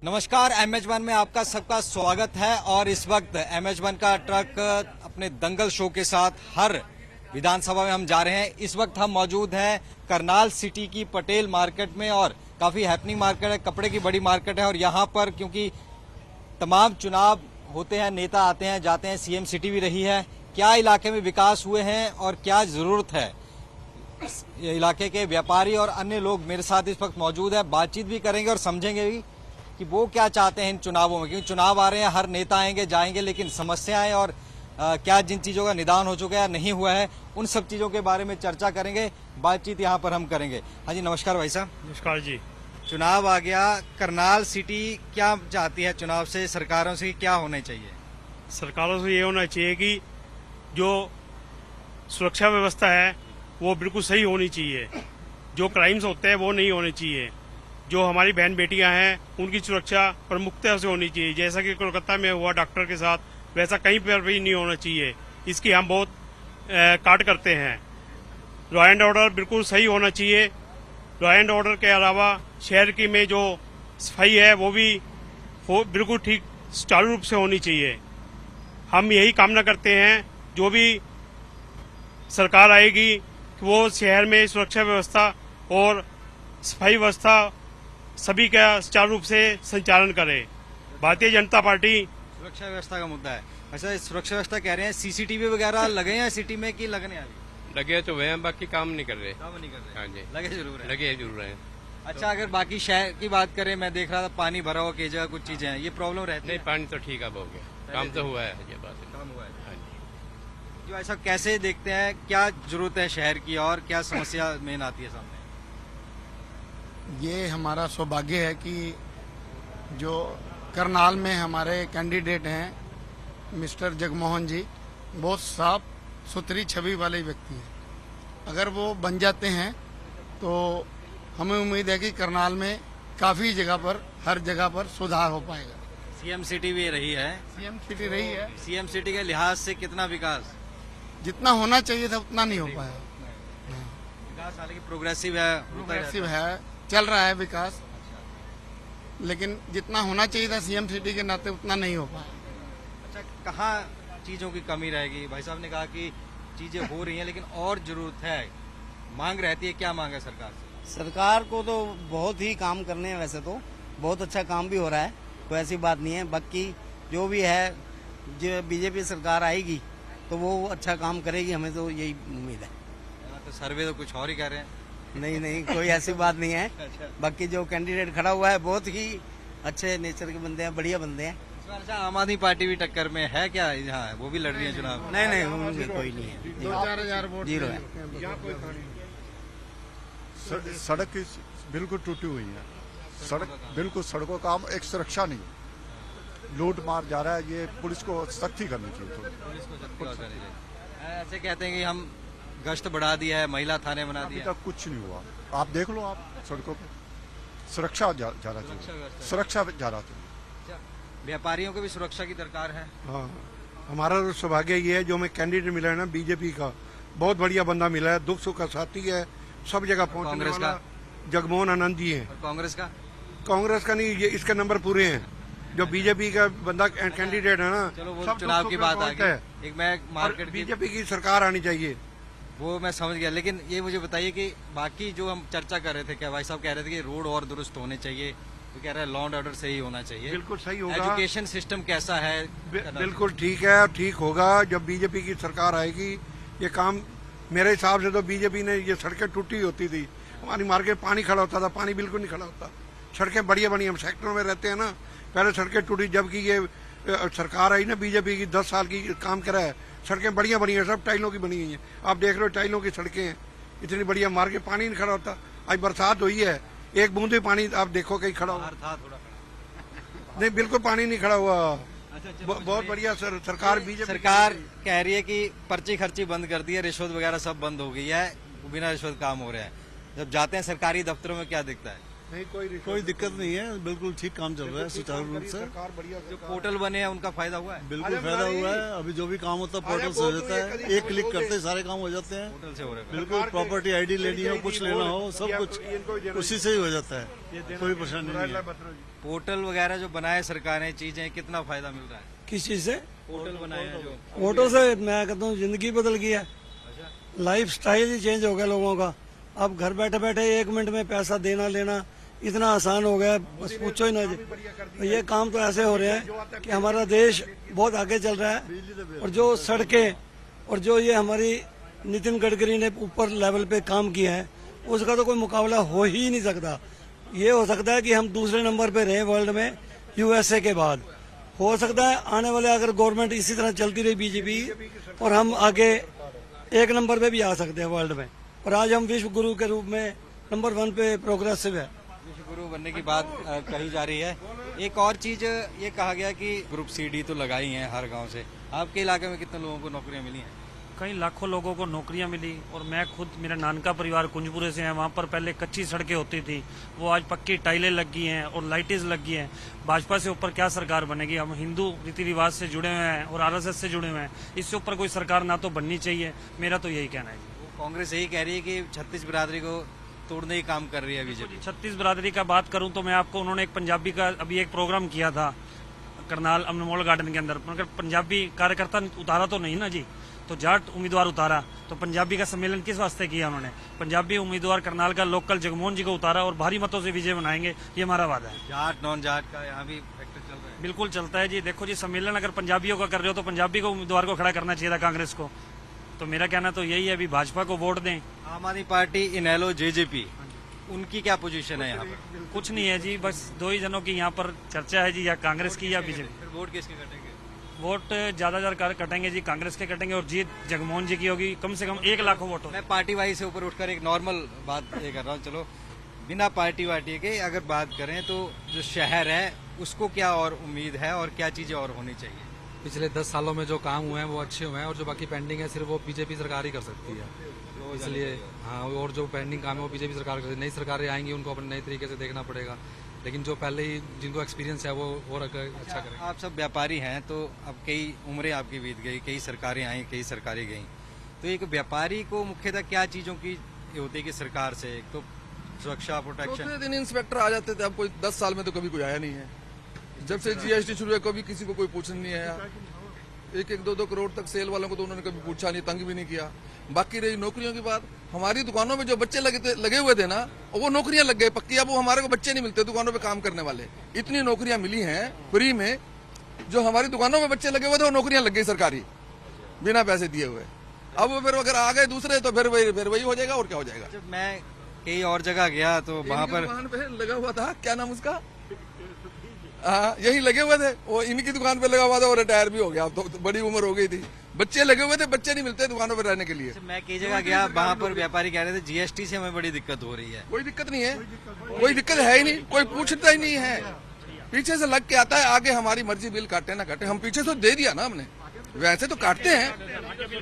नमस्कार, MH1 में आपका सबका स्वागत है। और इस वक्त MH1 का ट्रक अपने दंगल शो के साथ हर विधानसभा में हम जा रहे हैं। इस वक्त हम मौजूद हैं करनाल सिटी की पटेल मार्केट में और काफी हैपनिंग मार्केट है, कपड़े की बड़ी मार्केट है। और यहाँ पर क्योंकि तमाम चुनाव होते हैं, नेता आते हैं जाते हैं, CM सिटी भी रही है। क्या इलाके में विकास हुए हैं और क्या जरूरत है, इलाके के व्यापारी और अन्य लोग मेरे साथ इस वक्त मौजूद है। बातचीत भी करेंगे और समझेंगे भी कि वो क्या चाहते हैं इन चुनावों में, क्योंकि चुनाव आ रहे हैं, हर नेता आएंगे जाएंगे, लेकिन समस्याएं और क्या जिन चीजों का निदान हो चुका है नहीं हुआ है, उन सब चीजों के बारे में चर्चा करेंगे। बातचीत यहाँ पर हम करेंगे। हाँ जी, नमस्कार भाई साहब। नमस्कार जी। चुनाव आ गया, करनाल सिटी क्या चाहती है चुनाव से, सरकारों से क्या होना चाहिए? सरकारों से ये होना चाहिए कि जो सुरक्षा व्यवस्था है वो बिल्कुल सही होनी चाहिए। जो क्राइम्स होते हैं वो नहीं होने चाहिए। जो हमारी बहन बेटियां हैं उनकी सुरक्षा प्रमुखता से होनी चाहिए। जैसा कि कोलकाता में हुआ डॉक्टर के साथ, वैसा कहीं पर भी नहीं होना चाहिए। इसकी हम बहुत काट करते हैं। लॉ एंड ऑर्डर बिल्कुल सही होना चाहिए। लॉ एंड ऑर्डर के अलावा शहर की में जो सफाई है वो भी बिल्कुल ठीक सुचारू रूप से होनी चाहिए। हम यही कामना करते हैं जो भी सरकार आएगी कि वो शहर में सुरक्षा व्यवस्था और सफाई व्यवस्था सभी का सुचारू रूप से संचालन करे। भारतीय जनता पार्टी सुरक्षा व्यवस्था का मुद्दा है। अच्छा, सुरक्षा व्यवस्था कह रहे हैं, CCTV वगैरह लगे हैं सिटी में कि लगने अभी? लगे तो वे हैं, बाकी काम नहीं कर रहे। काम नहीं कर रहे? हाँ जी, लगे जरूर है। लगे जरूर हैं। अच्छा, अगर बाकी शहर की बात करें, मैं देख रहा था पानी भरा हुआ कई जगह, कुछ चीजें हैं, ये प्रॉब्लम रहती नहीं, है? पानी तो ठीक अब हो गया, काम तो हुआ है। ये बात है। काम हुआ है। हाँ जी। जो ऐसा कैसे देखते हैं, क्या जरूरत है शहर की और क्या समस्या मेन आती है सामने? ये हमारा सौभाग्य है कि जो करनाल में हमारे कैंडिडेट हैं मिस्टर जगमोहन जी, बहुत साफ सुथरी छवि वाले व्यक्ति हैं। अगर वो बन जाते हैं तो हमें उम्मीद है कि करनाल में काफी जगह पर, हर जगह पर सुधार हो पाएगा। CM सिटी भी रही है। CM सिटी रही है। CM सिटी के लिहाज से कितना विकास? जितना होना चाहिए था उतना नहीं हो पाया। विकास हालांकि प्रोग्रेसिव है, प्रोग्रेसिव है, चल रहा है विकास, लेकिन जितना होना चाहिए था CM सिटी के नाते उतना नहीं हो पाया। अच्छा, कहाँ चीजों की कमी रहेगी? भाई साहब ने कहा कि चीजें हो रही हैं लेकिन और जरूरत है, मांग रहती है। क्या मांग है सरकार से? सरकार को तो बहुत ही काम करने हैं, वैसे तो बहुत अच्छा काम भी हो रहा है, कोई ऐसी बात नहीं है। बाकी जो भी है, जो बीजेपी सरकार आएगी तो वो अच्छा काम करेगी, हमें तो यही उम्मीद है। तो सर्वे तो कुछ और ही कह रहे हैं। नहीं नहीं, कोई ऐसी बात नहीं है। अच्छा, बाकी जो कैंडिडेट खड़ा हुआ है बहुत ही अच्छे नेचर के बंदे हैं, बढ़िया बंदे हैं। अच्छा, आम आदमी पार्टी भी टक्कर में है क्या यहाँ? वो भी लड़ रही है चुनाव? नहीं नहीं, उनमें कोई नहीं है, 2-4 वोट जीरो है। सड़क की बिल्कुल टूटी हुई है। सड़क बिल्कुल, सड़कों का काम, एक सुरक्षा नहीं है, लूट मार जा रहा है। ये पुलिस को सख्ती करनी चाहिए थोड़ी। पुलिस को सख्ती और करनी चाहिए। ऐसे कहते हैं कि हम गश्त बढ़ा दिया है, महिला थाने बना अभी दिया। तक कुछ नहीं हुआ। आप देख लो, आप सड़कों पे सुरक्षा ज्यादा चाहिए, सुरक्षा ज्यादा चाहिए। व्यापारियों को भी सुरक्षा की दरकार है। हाँ, हमारा तो सौभाग्य ये है जो हमें कैंडिडेट मिला है ना बीजेपी का, बहुत बढ़िया बंदा मिला है, दुख सुख का साथी है, सब जगह पहुंचने कांग्रेस वाला जगमोहन आनंद जी हैं। और कांग्रेस का? कांग्रेस का नहीं, ये इसके नंबर पूरे हैं। जो बीजेपी का बंदा कैंडिडेट है ना, चलो वो सब चुनाव दुख की सुख में बात आ पहुंचता है। गई। एक मैं मार्केट की, बीजेपी की सरकार आनी चाहिए। वो मैं समझ गया, लेकिन ये मुझे बताइए कि बाकी जो हम चर्चा कर रहे थे, क्या भाई साहब कह रहे थे कि रोड और दुरुस्त होने चाहिए, वो कह रहे हैं लॉ एंड ऑर्डर सही होना चाहिए, बिल्कुल सही होगा। एजुकेशन सिस्टम कैसा है? बिल्कुल ठीक है, ठीक होगा। जब बीजेपी की सरकार आएगी ये काम, मेरे हिसाब से तो बीजेपी ने, ये सड़कें टूटी होती थी, हमारी मार्केट पानी खड़ा होता था, पानी बिल्कुल नहीं खड़ा होता। सड़कें बढ़िया बनी, हम सेक्टरों में रहते हैं ना, पहले सड़कें टूटी। जबकि ये सरकार आई ना बीजेपी की, 10 साल की काम करा है, सड़कें बढ़िया बनी है, सब टाइलों की बनी हुई हैं। आप देख रहे हो टाइलों की सड़कें हैं, इतनी बढ़िया, मार्केट पानी नहीं खड़ा होता। आज बरसात हुई है, एक बूंदे पानी आप देखो कहीं खड़ा हुआ था थोड़ा। नहीं, बिल्कुल पानी नहीं खड़ा हुआ। बहुत बढ़िया सरकार, बीजेपी सरकार कह रही है कि पर्ची खर्ची बंद कर दी है, रिश्वत वगैरह सब बंद हो गई है, बिना रिश्वत काम हो रहा है। जब जाते हैं सरकारी दफ्तरों में क्या दिखता है? नहीं कोई दिक्कत नहीं है, बिल्कुल ठीक काम चल रहा है सुचारू रूप से। सरकार बढ़िया जो पोर्टल बने हैं उनका फायदा हुआ है? बिल्कुल फायदा हुआ है। अभी जो भी काम होता है पोर्टल से हो जाता है, एक क्लिक करते सारे काम हो जाते हैं। पोर्टल से हो रहा है। बिल्कुल प्रॉपर्टी आईडी लेनी हो, कुछ लेना हो, सब कुछ उसी से ही हो जाता है, कोई परेशानी नहीं है। पोर्टल वगैरह जो बनाए सरकार ने चीजें, कितना फायदा मिल रहा है? किस चीज से? पोर्टल बनाए हैं जो। ऑटो से मैं कहता हूँ जिंदगी बदल गई है, लाइफ स्टाइल ही चेंज हो गया लोगों का। अब घर बैठे बैठे 1 मिनट में पैसा देना लेना इतना आसान हो गया, बस पूछो ही ना जी। तो ये काम तो ऐसे हो रहे हैं कि हमारा देश बहुत आगे चल रहा है। और जो सड़कें और जो ये हमारी नितिन गडकरी ने ऊपर लेवल पे काम किया है, उसका तो कोई मुकाबला हो ही नहीं सकता। ये हो सकता है कि हम दूसरे नंबर पे रहे वर्ल्ड में यूएसए के बाद। हो सकता है आने वाले अगर गवर्नमेंट इसी तरह चलती रही बीजेपी, और हम आगे 1 नंबर पे भी आ सकते हैं वर्ल्ड में। और आज हम विश्व गुरु के रूप में नंबर 1 पे प्रोग्रेसिव है। विश्व गुरु बनने की बात कही जा रही है। एक और चीज ये कहा गया कि ग्रुप CD तो लगाई है हर गांव से। आपके इलाके में कितने लोगों को नौकरियां मिली हैं? कई लाखों लोगों को नौकरियां मिली। और मैं खुद, मेरा नानका परिवार कुंजपुरे से है, वहाँ पर पहले कच्ची सड़कें होती थी, वो आज पक्की टाइलें लग गई हैं और लाइटें लग गई हैं। भाजपा से ऊपर क्या सरकार बनेगी? हम हिंदू रीति रिवाज से जुड़े हुए हैं और RSS से जुड़े हुए हैं, इससे ऊपर कोई सरकार ना तो बननी चाहिए। मेरा तो यही कहना है। कांग्रेस यही कह रही है कि 36 बिरादरी को तोड़ने ही काम कर रही है बीजेपी। 36 बिरादरी का बात करूं तो मैं आपको, उन्होंने एक पंजाबी का अभी एक प्रोग्राम किया था करनाल अमनमोल गार्डन के अंदर, मगर पंजाबी कार्यकर्ता उतारा तो नहीं ना जी, तो जाट उम्मीदवार उतारा। तो पंजाबी का सम्मेलन किस वास्ते किया उन्होंने? पंजाबी उम्मीदवार करनाल का लोकल जगमोहन जी को उतारा और भारी मतों से विजय बनाएंगे, ये हमारा वादा है। जाट नॉन जाट का यहाँ भी फैक्टर चल रहा है। बिल्कुल चलता है जी। देखो जी, सम्मेलन अगर पंजाबियों का कर रहे हो तो पंजाबी को उम्मीदवार को खड़ा करना चाहिए था कांग्रेस को। तो मेरा कहना तो यही है, अभी भाजपा को वोट दें। आम आदमी पार्टी, इनेलो, JJP, उनकी क्या पोजीशन है यहाँ पर? कुछ नहीं है जी, बस 2 ही जनों की यहाँ पर चर्चा है जी, या कांग्रेस की या बीजेपी। फिर वोट किसके कटेंगे? वोट ज्यादातर कटेंगे जी, कांग्रेस के कटेंगे, और जीत जगमोहन जी की होगी। कम से कम 1 लाख वोट हो। मैं पार्टी वाई से ऊपर उठकर एक नॉर्मल बात ये कर रहा हूँ। चलो बिना पार्टी वार्टी के अगर बात करें तो जो शहर है उसको क्या और उम्मीद है और क्या चीजें और होनी चाहिए? पिछले 10 सालों में जो काम हुए हैं वो अच्छे हुए हैं, और जो बाकी पेंडिंग है सिर्फ वो बीजेपी सरकार ही कर सकती है। तो इसलिए हाँ, और जो पेंडिंग काम है वो बीजेपी सरकार कर सकती है। नई सरकारें आएंगी, उनको अपने नए तरीके से देखना पड़ेगा, लेकिन जो पहले ही जिनको एक्सपीरियंस है वो और अच्छा करें। आप सब व्यापारी हैं, तो अब कई उम्रें आपकी बीत गई, कई सरकारें आई, कई सरकारें गई, तो एक व्यापारी को मुख्यतः क्या चीजों की होती है कि सरकार से? एक तो सुरक्षा, प्रोटेक्शन। चौथे दिन इंस्पेक्टर आ जाते थे, अब कोई 10 साल में तो कभी कोई आया नहीं है। जब से GST शुरू है कभी किसी को कोई पूछने नहीं आया। 1-2 करोड़ तक सेल वालों को तो उन्होंने कभी पूछा नहीं, तंग भी नहीं किया। बाकी रही नौकरियों की बात, हमारी दुकानों में जो बच्चे लगे हुए थे ना, वो नौकरियां लग गए पक्की। अब वो हमारे को बच्चे नहीं मिलते दुकानों पे काम करने वाले। इतनी नौकरियां मिली हैं फ्री में, जो हमारी दुकानों में बच्चे लगे हुए थे वो नौकरियां लग गई सरकारी बिना पैसे दिए हुए। अब वो फिर अगर आ गए दूसरे तो फिर वही हो जाएगा, और क्या हो जाएगा। जब मैं कई और जगह गया तो वहाँ पर दुकान पे लगा हुआ था, क्या नाम उसका, हाँ यही लगे हुए थे, वो इनकी दुकान पे लगा हुआ था, और रिटायर भी हो गया, अब तो बड़ी उम्र हो गई थी। बच्चे लगे हुए थे, बच्चे नहीं मिलते दुकानों पर रहने के लिए। मैं कई जगह गया, वहाँ पर व्यापारी कह रहे थे GST से हमें बड़ी दिक्कत हो रही है। कोई दिक्कत नहीं है, कोई दिक्कत है ही नहीं, कोई पूछता ही नहीं है। पीछे से लग के आता है, आगे हमारी मर्जी, बिल काटे ना काटे, हम पीछे से दे दिया ना हमने। वैसे तो काटते हैं,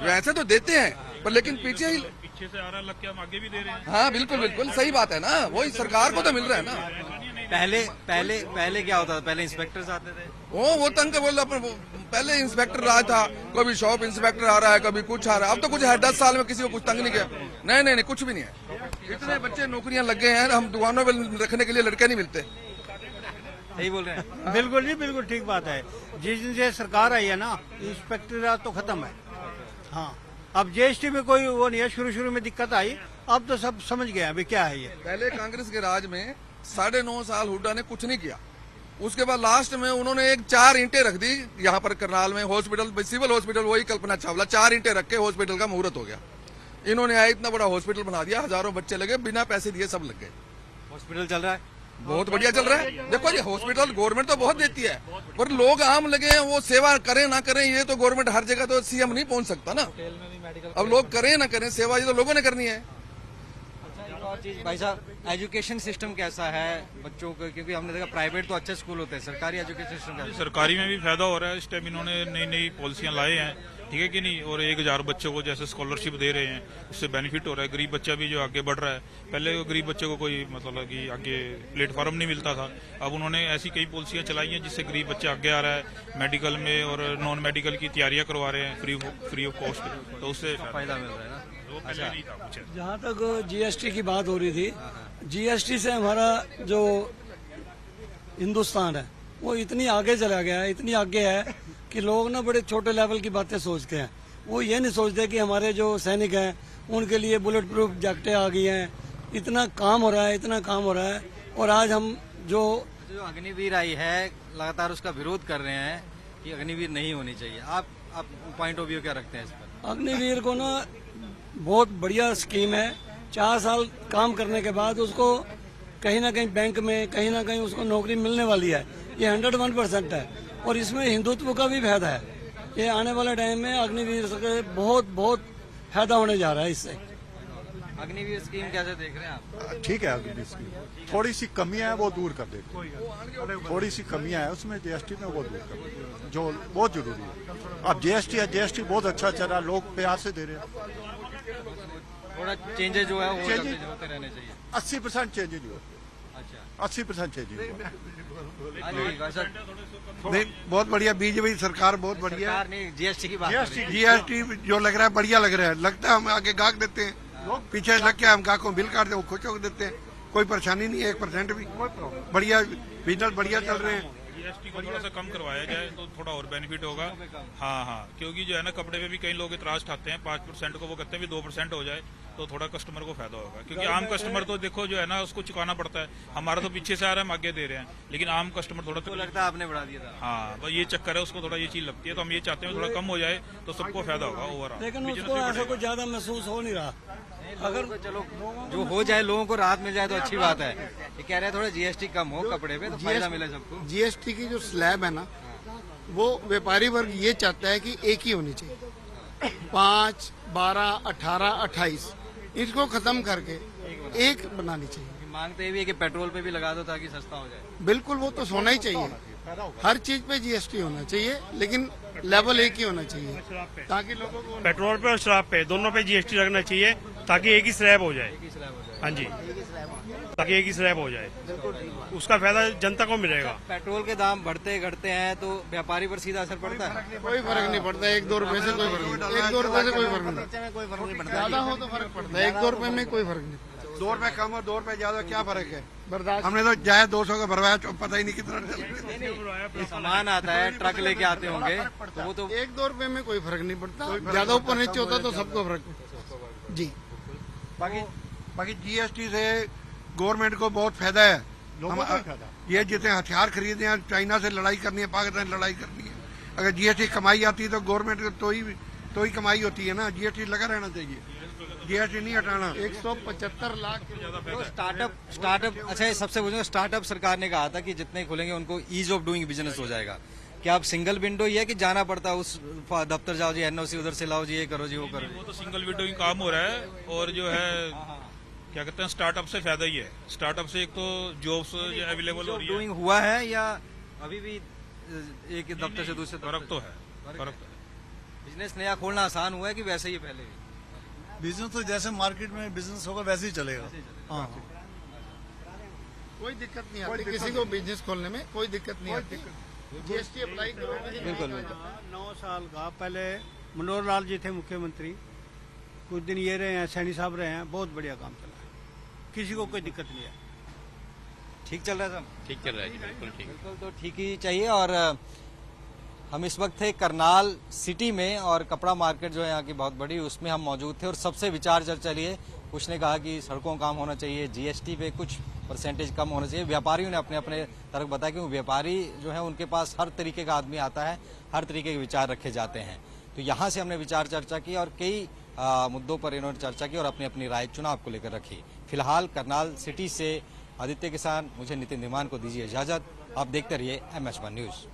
वैसे तो देते हैं, पर लेकिन पीछे से आ रहा लग के हम आगे भी दे रहे हैं। हाँ बिल्कुल बिल्कुल सही बात है ना, वही सरकार को तो मिल रहा है ना। पहले क्या होता था? पहले इंस्पेक्टर्स आते थे, वो तंग के बोल रहा, पहले इंस्पेक्टर रहा था, कभी शॉप इंस्पेक्टर आ रहा है, कभी कुछ आ रहा है। अब तो कुछ है, 10 साल में किसी को कुछ तंग नहीं किया। नहीं, कुछ भी नहीं है। इतने बच्चे नौकरियां लग गए हैं, हम दुकानों में रखने के लिए लड़के नहीं मिलते। सही बोल रहे हैं। बिल्कुल जी, बिल्कुल ठीक बात है। जिस दिन से सरकार आई है ना, इंस्पेक्टर तो खत्म है। हाँ, अब GST में कोई वो नहीं है। शुरू में दिक्कत आई, अब तो सब समझ गया अभी क्या है ये। पहले कांग्रेस के राज में 9.5 साल हुड्डा ने कुछ नहीं किया। उसके बाद लास्ट में उन्होंने 4 ईंटें रख दी यहाँ पर करनाल में, हॉस्पिटल, सिविल हॉस्पिटल, वही कल्पना चावला, 4 ईंटें रख के हॉस्पिटल का मुहूर्त हो गया। इन्होंने आया, इतना बड़ा हॉस्पिटल बना दिया, हजारों बच्चे लगे, बिना पैसे दिए सब लग गए। हॉस्पिटल चल रहा है, बहुत बढ़िया चल रहा है। देखो ये हॉस्पिटल गवर्नमेंट तो बहुत देती है, पर लोग आम लगे हैं, वो सेवा करें ना करें, ये तो गवर्नमेंट हर जगह तो CM नहीं पहुंच सकता ना। अब लोग करें ना करें सेवा, ये तो लोगों ने करनी है। और चीज भाई साहब, एजुकेशन सिस्टम कैसा है बच्चों को, क्योंकि हमने देखा प्राइवेट तो अच्छे स्कूल होते हैं, सरकारी एजुकेशन सिस्टम कैसा है? सरकारी में भी फायदा हो रहा है। इस टाइम इन्होंने नई नई पॉलिसियां लाए हैं, ठीक है कि नहीं, और 1000 बच्चों को जैसे स्कॉलरशिप दे रहे हैं, उससे बेनिफिट हो रहा है। गरीब बच्चा भी जो आगे बढ़ रहा है, पहले गरीब बच्चे को कोई मतलब कि आगे प्लेटफॉर्म नहीं मिलता था, अब उन्होंने ऐसी कई पॉलिसियां चलाई हैं जिससे गरीब बच्चा आगे आ रहा है। मेडिकल में और नॉन मेडिकल की तैयारियां करवा रहे हैं फ्री ऑफ कॉस्ट, तो उससे फायदा मिल रहा है ना। वो पहले नहीं था कुछ। जहाँ तक जीएसटी की बात हो रही थी, जीएसटी से हमारा जो हिंदुस्तान है वो इतनी आगे चला गया है, इतनी आगे है कि लोग ना बड़े छोटे लेवल की बातें सोचते हैं। वो ये नहीं सोचते कि हमारे जो सैनिक हैं उनके लिए बुलेट प्रूफ जैकेटें आ गई हैं। इतना काम हो रहा है, इतना काम हो रहा है। और आज हम जो अग्निवीर आई है लगातार उसका विरोध कर रहे हैं कि अग्निवीर नहीं होनी चाहिए, आप पॉइंट ऑफ व्यू क्या रखते हैं इस पर? अग्निवीर को ना बहुत बढ़िया स्कीम है। 4 साल काम करने के बाद उसको कहीं ना कहीं बैंक में कहीं ना कहीं उसको नौकरी मिलने वाली है। ये 101% है और इसमें हिंदुत्व का भी फायदा है। ये आने वाले टाइम में अग्निवीर से बहुत फायदा होने जा रहा है इससे। अग्निवीर स्कीम कैसे देख रहे हैं आप? ठीक है, अग्निवीर स्कीम थोड़ी सी कमियां है वो दूर कर देते हैं, थोड़ी सी कमियां है उसमें जीएसटी में वो दूर कर देते हैं, जो बहुत जरूरी है। अब जीएसटी है, जीएसटी बहुत अच्छा चल रहा है, लोग प्यार से दे रहे हैं। थोड़ा चेंजेस जो है वो होते रहने चाहिए। 80% चेंजेज हुआ। अच्छा, 80% चेंजेज हुआ। नहीं, बहुत बढ़िया, बीजेपी सरकार बहुत बढ़िया है। जीएसटी की बात, जीएसटी जो लग रहा है बढ़िया लग रहा है। लगता है हम आगे गाहक देते हैं, पीछे लग के हम गाहकों बिल काटते हैं, वो खुश होकर देते हैं, कोई परेशानी नहीं है 1% भी। बढ़िया बिजनेस बढ़िया चल रहे हैं। जीएसटी को थोड़ा सा कम करवाया जाए तो थोड़ा और बेनिफिट होगा। हाँ, क्योंकि जो है ना कपड़े पे भी कई लोग इतराज उठाते हैं 5% को, वो कहते हैं भी 2% हो जाए तो थोड़ा कस्टमर को फायदा होगा। क्योंकि आम कस्टमर तो देखो जो है ना उसको चुकाना पड़ता है, हमारा तो पीछे से आ रहा है, हम आगे दे रहे हैं, लेकिन आम कस्टमर थोड़ा लगता है आपने बढ़ा दिया था। हाँ, बस ये चक्कर है, उसको थोड़ा ये चीज लगती है, तो हम ये चाहते हैं थोड़ा कम हो जाए तो सबको फायदा होगा ओवरऑल। लेकिन उसको ऐसा कुछ ज्यादा महसूस हो नहीं रहा। अगर चलो जो हो जाए, लोगों को राहत मिल जाए तो अच्छी बात है। ये कह रहे हैं थोड़ा जीएसटी कम हो कपड़े पे तो फायदा मिले सबको। जीएसटी की जो स्लैब है ना, वो व्यापारी वर्ग ये चाहता है कि एक ही होनी चाहिए, 5, 12, 18, 28 इसको खत्म करके एक बनानी चाहिए। मांगते ये भी है कि पेट्रोल पे भी लगा दो ताकि सस्ता हो जाए। बिल्कुल, वो तो होना ही चाहिए, हर चीज पे जीएसटी होना चाहिए, लेकिन लेवल एक ही होना चाहिए ताकि लोगों को पेट्रोल पे और शराब पे दोनों पे जीएसटी लगना चाहिए ताकि एक ही स्लैब हो जाए। हाँ जी, ताकि एक ही स्लैब हो जाए, उसका फायदा जनता को मिलेगा। पेट्रोल के दाम बढ़ते घटते हैं तो व्यापारी पर सीधा असर पड़ता है? कोई फर्क नहीं पड़ता, 1-2 रुपए से कोई फर्क नहीं, 1-2 रुपए से कोई फर्क नहीं, ज्यादा हो तो फर्क पड़ता है, 1-2 रुपए में कोई फर्क नहीं। 2 रुपए कम और 2 रुपए ज्यादा क्या फर्क है? बर्दाश्त। हमने तो जाए 200 का भरवाया, पता ही नहीं कितना सामान आता है, ट्रक लेके आते होंगे तो वो तो 1-2 रुपए में कोई फर्क नहीं पड़ता, ज्यादा ऊपर नीचे होता तो सबको फर्क पड़ता जी। बाकी जीएसटी से गवर्नमेंट को बहुत फायदा है। ये जितने हथियार खरीदे हैं, चाइना से लड़ाई करनी है, पाकिस्तान से लड़ाई करनी है, अगर जीएसटी कमाई आती है तो गवर्नमेंट को तो ही कमाई होती है ना। जीएसटी लगा रहना चाहिए, जीएसटी नहीं हटाना। 175 लाख तो स्टार्टअप अच्छा, सबसे पूछूंगा, स्टार्टअप सरकार ने कहा था कि जितने खुलेंगे उनको ईज ऑफ डूइंग बिजनेस हो जाएगा। क्या आप सिंगल विंडो ही है कि जाना पड़ता है उस दफ्तर जाओ जी, एनओसी उधर से लाओ जी, ये करो जी, वो करो? वो तो सिंगल विंडो ही काम हो रहा है, और जो है क्या कहते हैं स्टार्टअप से फायदा ही है। स्टार्टअप से एक तो जॉब्स अवेलेबल हो रही है। डूइंग हुआ है या अभी भी एक दफ्तर से दूसरे? फर्क तो है। बिजनेस नया खोलना आसान हुआ है कि वैसे ही पहले? बिजनेस तो जैसे मार्केट में बिजनेस होगा वैसे ही चलेगा। हाँ, कोई दिक्कत नहीं आती किसी को बिजनेस खोलने में, कोई दिक्कत नहीं आती। जीएसटी अप्लाई करो। बिल्कुल। 9 साल का पहले मनोहर लाल जी थे मुख्यमंत्री, कुछ दिन ये रहे हैं, सैनी साहब रहे हैं, बहुत बढ़िया काम चला है, किसी को कोई दिक्कत नहीं है। ठीक चल रहा है सब? ठीक चल रहा है जी, बिल्कुल ठीक। बिल्कुल, तो ठीक ही चाहिए। और हम इस वक्त थे करनाल सिटी में, और कपड़ा मार्केट जो है यहाँ की बहुत बड़ी, उसमें हम मौजूद थे और सबसे विचार चर्चा लिए। कुछ ने कहा कि सड़कों का काम होना चाहिए, जीएसटी पे कुछ परसेंटेज कम होना चाहिए। व्यापारियों ने अपने अपने तर्क बताया, क्योंकि व्यापारी जो है उनके पास हर तरीके का आदमी आता है, हर तरीके के विचार रखे जाते हैं। तो यहाँ से हमने विचार चर्चा की और कई मुद्दों पर इन्होंने चर्चा की और अपनी अपनी राय चुनाव को लेकर रखी। फिलहाल करनाल सिटी से आदित्य किसान, मुझे नितिन धीमान को दीजिए इजाजत। आप देखते रहिए MS1 न्यूज।